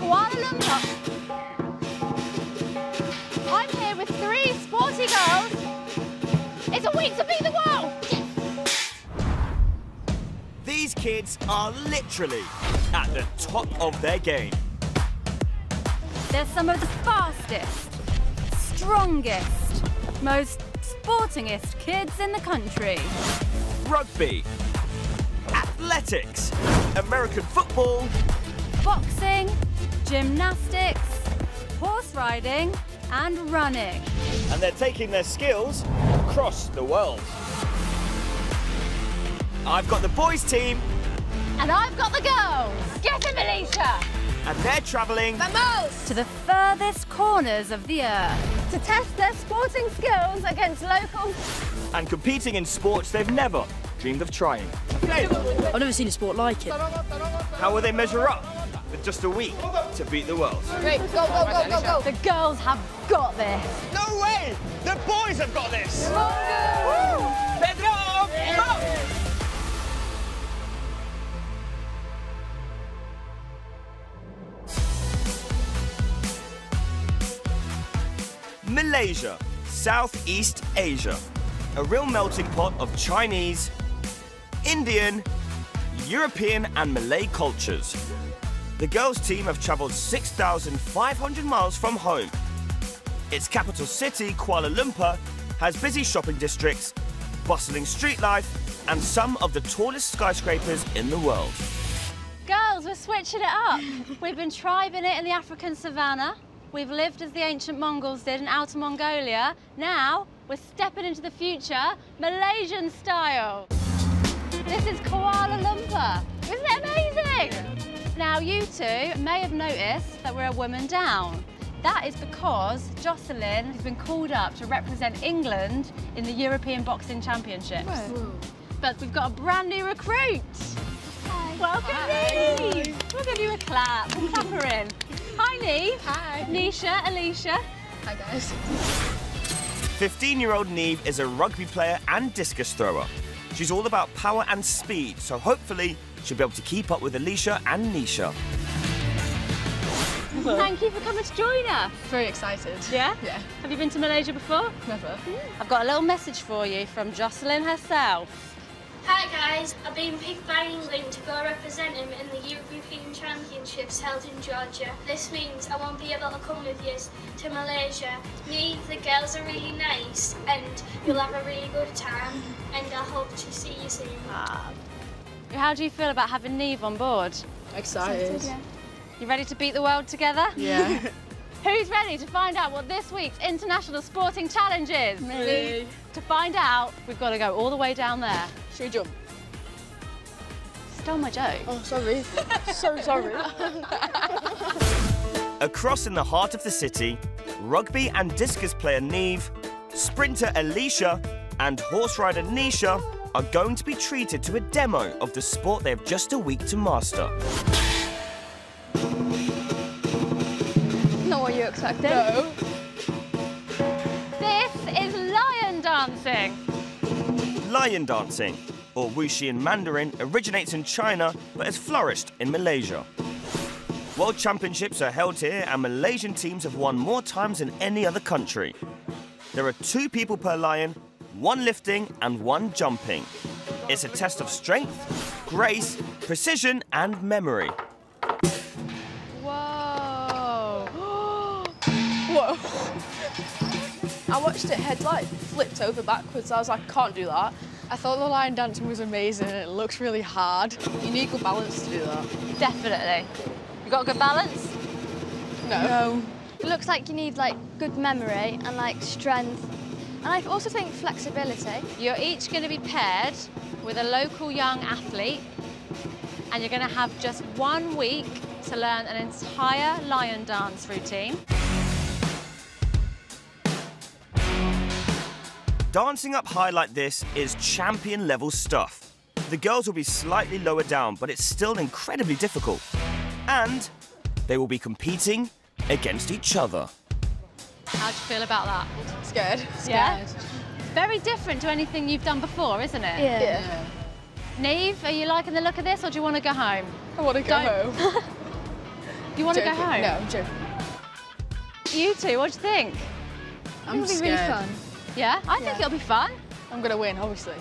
Kuala Lumpur. I'm here with 3 sporty girls. It's a week to beat the world. These kids are literally at the top of their game. They're some of the fastest, strongest, most sportingest kids in the country. Rugby, athletics, American football, Boxing, gymnastics, horse riding and running. and they're taking their skills across the world. I've got the boys team, And I've got the girls. Get in, Malaysia! and they're travelling The most! To the furthest corners of the earth. To test their sporting skills against locals. and competing in sports they've never dreamed of trying. I've never seen a sport like it. How will they measure up with just a week to beat the world? Great, go, go, go, go, go. The girls have got this. No way! The boys have got this! Pedro! Malaysia, Southeast Asia. A real melting pot of Chinese, Indian, European and Malay cultures. The girls' team have travelled 6,500 miles from home. Its capital city, Kuala Lumpur, has busy shopping districts, bustling street life and some of the tallest skyscrapers in the world. Girls, we're switching it up. We've been tribing it in the African savannah. We've lived as the ancient Mongols did in Outer Mongolia. Now, we're stepping into the future, Malaysian style. This is Kuala Lumpur. Isn't it amazing? Now, you two may have noticed that we're a woman down. That is because Jocelyn has been called up to represent England in the European Boxing Championships. Whoa. But we've got a brand new recruit. Hi. Welcome, Neve. We'll give you a clap. We'll clap her in. Hi, Neve. Hi. Nisha, Alicia. Hi, guys. 15-year-old Neve is a rugby player and discus thrower. She's all about power and speed, so hopefully she'll be able to keep up with Alicia and Nisha. Thank you for coming to join us. Very excited. Yeah? Yeah. Have you been to Malaysia before? Never. I've got a little message for you from Jocelyn herself. Hi guys, I've been picked by England to go represent him in the European Championships held in Georgia. This means I won't be able to come with you to Malaysia. Me, the girls are really nice and you'll have a really good time and I hope to see you soon. How do you feel about having Neve on board? Excited. You ready to beat the world together? Yeah. Who's ready to find out what this week's International Sporting Challenge is? Me. To find out, we've got to go all the way down there. Should we jump? Stole my joke. Oh, sorry. So sorry. Across in the heart of the city, rugby and discus player Neve, sprinter Alicia and horse rider Nisha are going to be treated to a demo of the sport they have just a week to master. Not what you expected. No. This is lion dancing. Lion dancing, or wuxi in Mandarin, originates in China but has flourished in Malaysia. World Championships are held here and Malaysian teams have won more times than any other country. There are 2 people per lion, 1 lifting and 1 jumping. It's a test of strength, grace, precision and memory. Whoa. Whoa. I watched it, head like flipped over backwards. I was like, can't do that. I thought the lion dancing was amazing and it looks really hard. You need good balance to do that. Definitely. You got a good balance? No. It looks like you need like good memory and like strength. And I also think flexibility. You're each going to be paired with a local young athlete and you're going to have just 1 week to learn an entire lion dance routine. Dancing up high like this is champion level stuff. The girls will be slightly lower down, but it's still incredibly difficult. And they will be competing against each other. How do you feel about that? Scared. Yeah? Very different to anything you've done before, isn't it? Yeah. Neve, are you liking the look of this or do you want to go home? I want to go home. You want to go Joking. home? No, I'm joking. You two, what do you think? I'm It'll be scared. really fun. Yeah? I think it'll be fun. I'm going to win, obviously.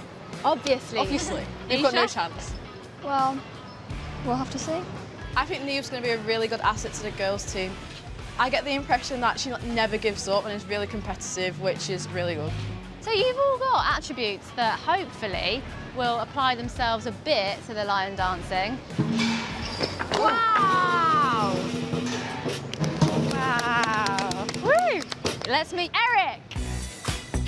Obviously. Obviously. You've got no Nisha? chance. Well, we'll have to see. I think Neve's going to be a really good asset to the girls' team. I get the impression that she never gives up and is really competitive, which is really good. So you've all got attributes that hopefully will apply themselves a bit to the lion dancing. Wow! Wow! Woo! Let's meet Eric.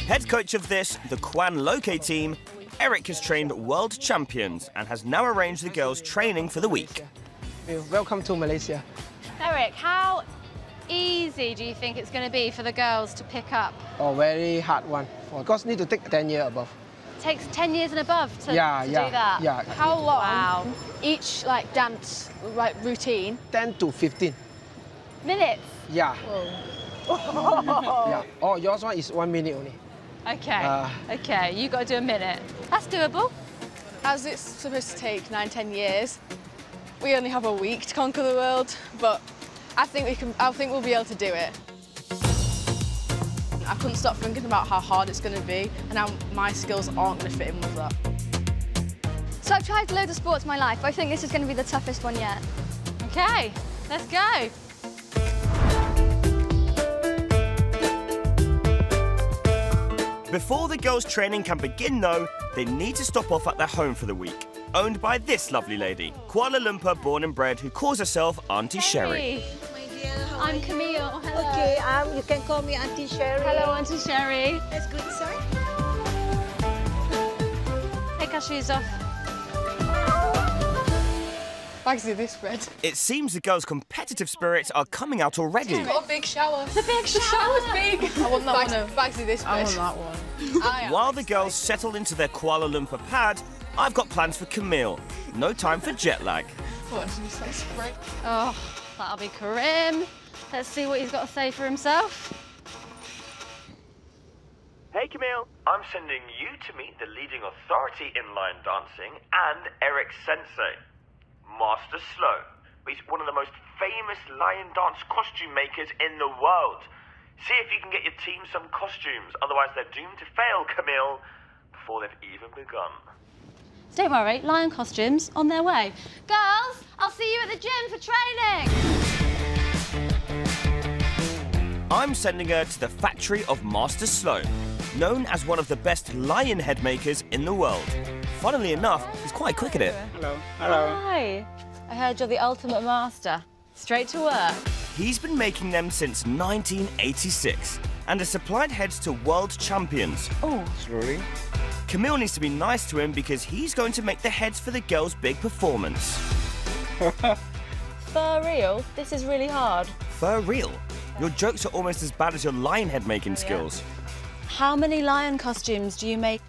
Head coach of this, the Kwan Loke team, Eric has trained world champions and has now arranged the girls' training for the week. Welcome to Malaysia. Eric, how easy do you think it's going to be for the girls to pick up? Oh, very hard one. Because need to take 10 years above. It takes 10 years and above to do that? Yeah. How long Wow. each dance routine? 10 to 15. Minutes? Yeah. Whoa. Yeah. Oh, yours one is 1 minute only. Okay, okay, you got to do a minute. That's doable. As it's supposed to take 9-10 years, we only have a week to conquer the world, but I think we'll be able to do it. I couldn't stop thinking about how hard it's going to be and how my skills aren't going to fit in with that. So I've tried loads of sports in my life. I think this is going to be the toughest one yet. Okay, let's go. Before the girls' training can begin, though, they need to stop off at their home for the week, owned by this lovely lady, Kuala Lumpur born and bred, who calls herself Auntie Sherry. I'm Camille. Hello. Okay, you can call me Auntie Sherry. Hello, Auntie Sherry. That's good, sir. Take our shoes off. Bagsy, this red. It seems the girls' competitive spirits are coming out already. Got a big shower. The big shower. The shower's big. I want that one. Bagsy, this red. I want that one. While the girls settle into their Kuala Lumpur pad, I've got plans for Camille. No time for jet lag. What, did you say spray? Oh, that'll be Karim. Let's see what he's got to say for himself. Hey Camille, I'm sending you to meet the leading authority in line dancing and Eric's sensei, Master Slow. He's one of the most famous lion dance costume makers in the world. See if you can get your team some costumes, otherwise they're doomed to fail, Camille, before they've even begun. Don't worry, lion costumes on their way. Girls, I'll see you at the gym for training. I'm sending her to the factory of Master Slow, known as one of the best lion head makers in the world. Funnily enough, he's quite quick at it. Hello. Hello. Hi. I heard you're the ultimate master. Straight to work. He's been making them since 1986 and has supplied heads to world champions. Oh. Slowly. Camille needs to be nice to him because he's going to make the heads for the girls' big performance. For real? This is really hard. For real? Your jokes are almost as bad as your lion head making skills. How many lion costumes do you make?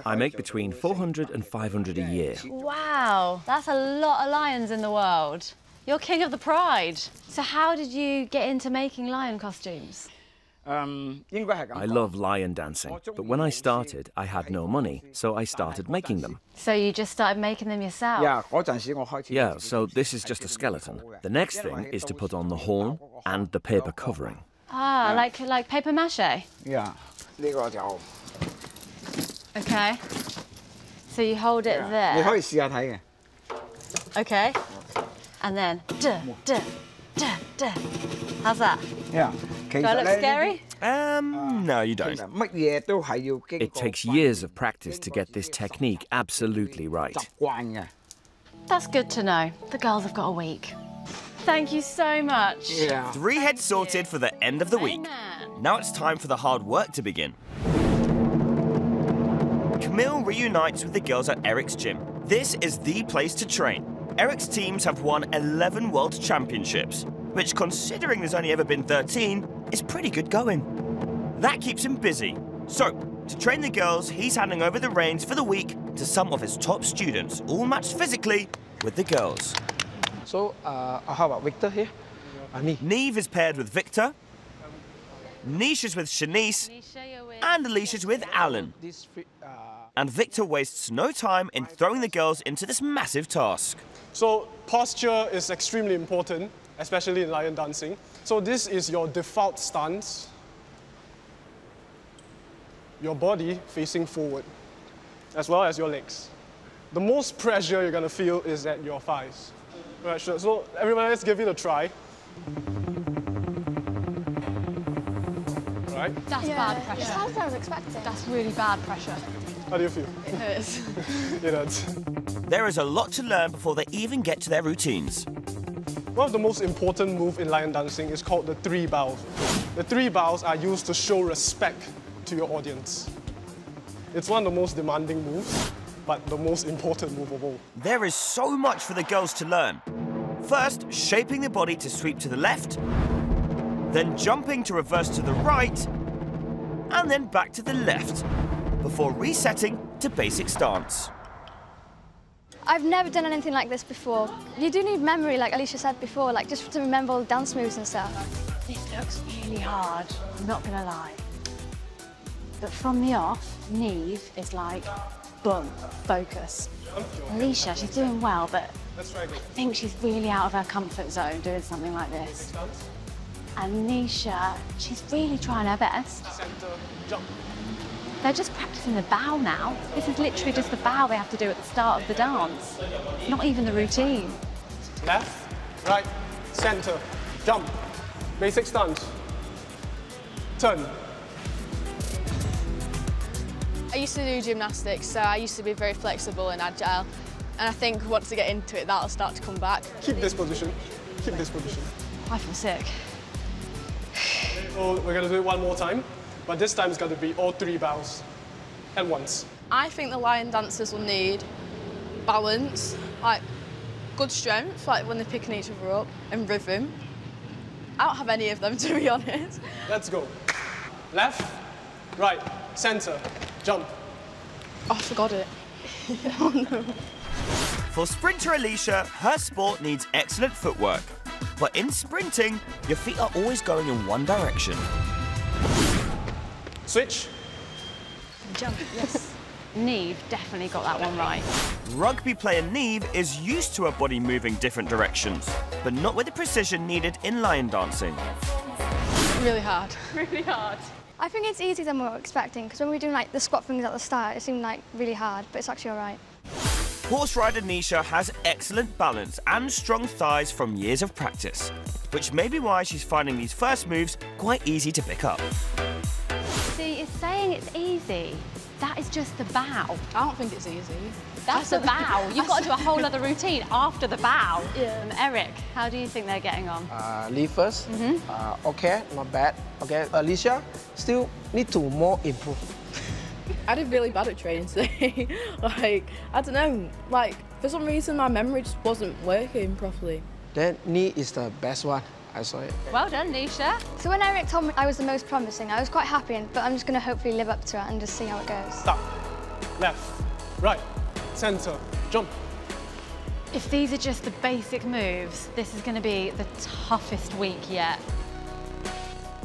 I make between 400 and 500 a year. Wow, that's a lot of lions in the world. You're king of the pride. So how did you get into making lion costumes? I love lion dancing, but when I started, I had no money, so I started making them. So you just started making them yourself? Yeah, so this is just a skeleton. The next thing is to put on the horn and the paper covering. Ah, like paper mache? Yeah. Okay. So you hold it there. Okay. And then duh, duh, duh, duh. How's that? Yeah. Do I look scary? No, you don't. It takes years of practice to get this technique absolutely right. That's good to know. The girls have got a week. Thank you so much. Yeah. 3 heads sorted for the end of the week. Amen. Now it's time for the hard work to begin. Camille reunites with the girls at Eric's gym. This is the place to train. Eric's teams have won 11 world championships, which, considering there's only ever been 13, is pretty good going. That keeps him busy. So, to train the girls, he's handing over the reins for the week to some of his top students, all matched physically with the girls. So, how about Victor here? Neve is paired with Victor, Nisha's with Shanice, and Alicia's with Alan. And Victor wastes no time in throwing the girls into this massive task. So posture is extremely important, especially in lion dancing. So this is your default stance. Your body facing forward, as well as your legs. The most pressure you're gonna feel is at your thighs. All right, sure. So everyone, let's give it a try. All right. That's bad pressure. It's not what I was expecting. That's really bad pressure. How do you feel? It hurts. It hurts. There is a lot to learn before they even get to their routines. One of the most important moves in lion dancing is called the 3 bows. The 3 bows are used to show respect to your audience. It's one of the most demanding moves, but the most important move of all. There is so much for the girls to learn. First, shaping the body to sweep to the left, then jumping to reverse to the right, and then back to the left, before resetting to basic stance. I've never done anything like this before. You do need memory, like Alicia said before, like just to remember all the dance moves and stuff. This looks really hard, I'm not gonna lie. But from the off, Neve is like, boom, focus. Alicia, she's doing well, but I think she's really out of her comfort zone doing something like this. And Nisha, she's really trying her best. They're just practicing the bow now. This is literally just the bow they have to do at the start of the dance. Not even the routine. Left, right, center, jump. Basic stance. Turn. I used to do gymnastics, so I used to be very flexible and agile. And I think once I get into it, that'll start to come back. Keep this position. Keep this position. I feel sick. So we're going to do it one more time, but this time it's going to be all 3 bows at once. I think the lion dancers will need balance, like good strength, like when they're picking each other up, and rhythm. I don't have any of them, to be honest. Let's go. Left, right, center, jump. Oh, I forgot it. Oh, no. For sprinter Alicia, her sport needs excellent footwork. But in sprinting, your feet are always going in one direction. Switch. Jump, yes. Neve definitely got that one right. Rugby player Neve is used to her body moving different directions, but not with the precision needed in lion dancing. Really hard. Really hard. I think it's easier than we were expecting, because when we were doing like the squat things at the start, it seemed like really hard, but it's actually all right. Horse rider Nisha has excellent balance and strong thighs from years of practice, which may be why she's finding these first moves quite easy to pick up. See, it's saying it's easy. That is just the bow. I don't think it's easy. That's the bow. You've got to do a whole other routine after the bow. Yeah. Eric, how do you think they're getting on? Leave first. Okay, not bad. Okay, Alicia, still need to more improve. I did really bad at training today. Like, I don't know, like, for some reason my memory just wasn't working properly. Then knee is the best one. I saw it. Well done, Nisha. So when Eric told me I was the most promising, I was quite happy, but I'm just going to hopefully live up to it and just see how it goes. Stop. Left, right, center, jump. If these are just the basic moves, this is going to be the toughest week yet.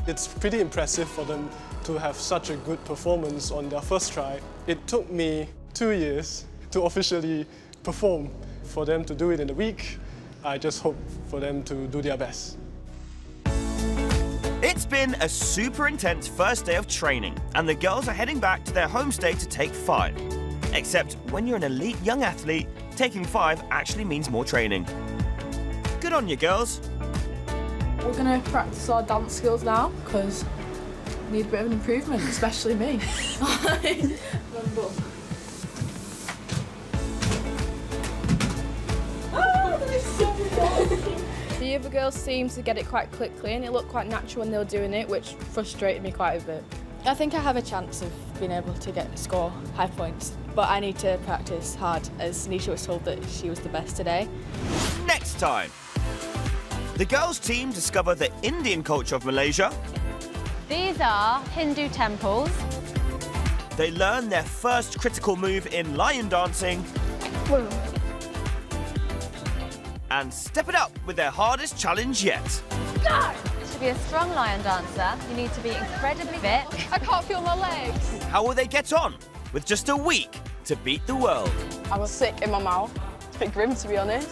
It's pretty impressive for them to have such a good performance on their first try. It took me 2 years to officially perform. For them to do it in a week, I just hope for them to do their best. It's been a super intense first day of training, and the girls are heading back to their homestay to take 5. Except when you're an elite young athlete, taking 5 actually means more training. Good on you, girls. We're going to practice our dance skills now, because we need a bit of an improvement, especially me. The other girls seemed to get it quite quickly and it looked quite natural when they were doing it, which frustrated me quite a bit. I think I have a chance of being able to score high points, but I need to practice hard, as Nisha was told that she was the best today. Next time, the girls' team discover the Indian culture of Malaysia. These are Hindu temples. They learn their first critical move in lion dancing. Whoa. And step it up with their hardest challenge yet. Go! To be a strong lion dancer, you need to be incredibly fit. I can't feel my legs. How will they get on with just a week to beat the world? I was sick in my mouth. It's a bit grim, to be honest.